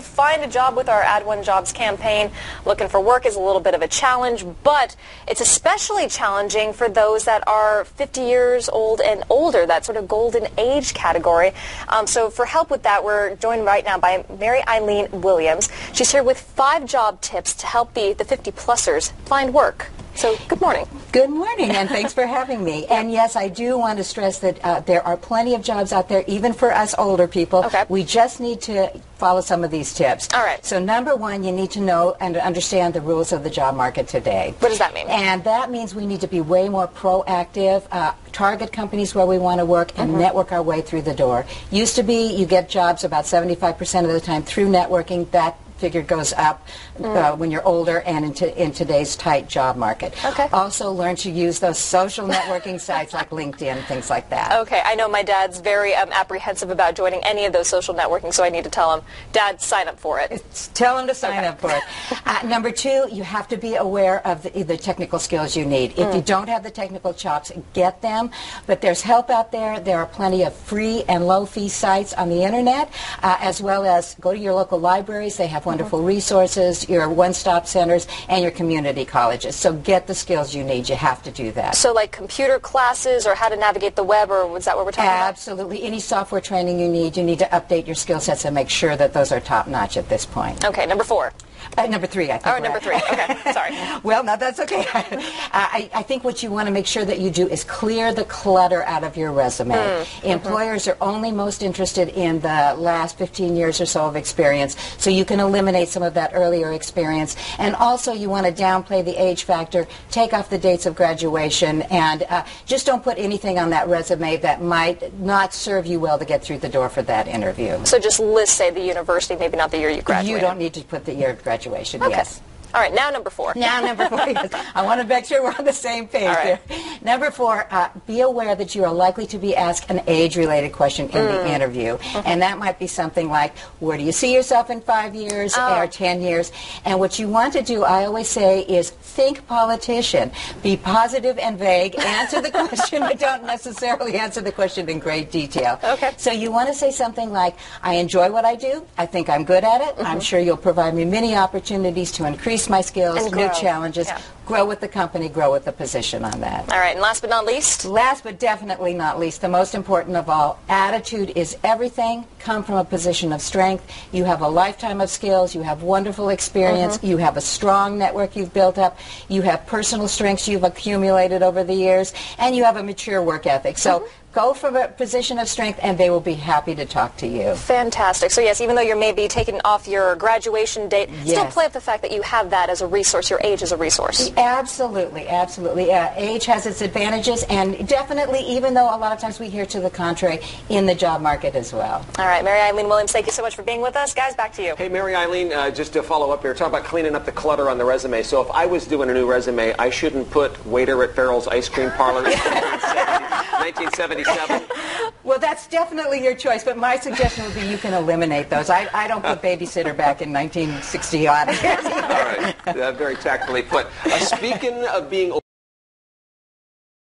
Find a job with our Add One Jobs campaign. Looking for work is a little bit of a challenge, but it's especially challenging for those that are 50 years old and older, that sort of golden age category. So for help with that, we're joined right now by Mary Eileen Williams. She's here with 5 job tips to help the 50-plussers find work. So, good morning. Good morning, and thanks for having me. And yes, I do want to stress that there are plenty of jobs out there, even for us older people. Okay. We just need to follow some of these tips. All right. So, number one, you need to know and understand the rules of the job market today. What does that mean? And that means we need to be way more proactive, target companies where we want to work, and network our way through the door. Used to be, you get jobs about 75% of the time through networking. That figure goes up when you're older and in today's tight job market. Okay. Also learn to use those social networking sites like LinkedIn, things like that. Okay, I know my dad's very apprehensive about joining any of those social networking, so I need to tell him, Dad, sign up for it. Tell him to sign up for it. Number 2, you have to be aware of the technical skills you need. If you don't have the technical chops, get them. But there's help out there. There are plenty of free and low-fee sites on the Internet, as well as go to your local libraries. They have wonderful resources, your one-stop centers, and your community colleges. So get the skills you need. You have to do that. So like computer classes or how to navigate the web, or was that what we're talking about? Absolutely. Any software training you need to update your skill sets and make sure that those are top-notch at this point. Okay, number 4. Number 3, I think. Oh, number 3. Okay, sorry. Well, no, that's okay. I think what you want to make sure that you do is clear the clutter out of your resume. Employers are only most interested in the last 15 years or so of experience, so you can eliminate some of that earlier experience. And also, you want to downplay the age factor, take off the dates of graduation, and just don't put anything on that resume that might not serve you well to get through the door for that interview. So just list, say, the university, maybe not the year you graduated. You don't need to put the year of graduation, okay. Yes. All right, now number 4. Now number 4, yes. I want to make sure we're on the same page right. here. Number 4, be aware that you are likely to be asked an age-related question in the interview. And that might be something like, where do you see yourself in 5 years or 10 years? And what you want to do, I always say, is think politician. Be positive and vague. Answer the question, but don't necessarily answer the question in great detail. Okay. So you want to say something like, I enjoy what I do. I think I'm good at it. I'm sure you'll provide me many opportunities to increase my skills, and new grow. challenges, Yeah. grow with the company, grow with the position on that. All right, and last but not least? Last but definitely not least, the most important of all, attitude is everything. Come from a position of strength. You have a lifetime of skills. You have wonderful experience. You have a strong network you've built up. You have personal strengths you've accumulated over the years. And you have a mature work ethic. So go from a position of strength, and they will be happy to talk to you. Fantastic. So yes, even though you're maybe taking off your graduation date, still play up the fact that you have that as a resource, your age as a resource. Absolutely, absolutely. Age has its advantages, and definitely, even though a lot of times we hear to the contrary, in the job market as well. All right, Mary Eileen Williams, thank you so much for being with us. Guys, back to you. Hey, Mary Eileen, just to follow up here, talk about cleaning up the clutter on the resume. So if I was doing a new resume, I shouldn't put waiter at Farrell's Ice Cream Parlor 1977. Well, that's definitely your choice, but my suggestion would be you can eliminate those. I don't put babysitter back in 1960 on. All right, very tactfully put. Speaking of being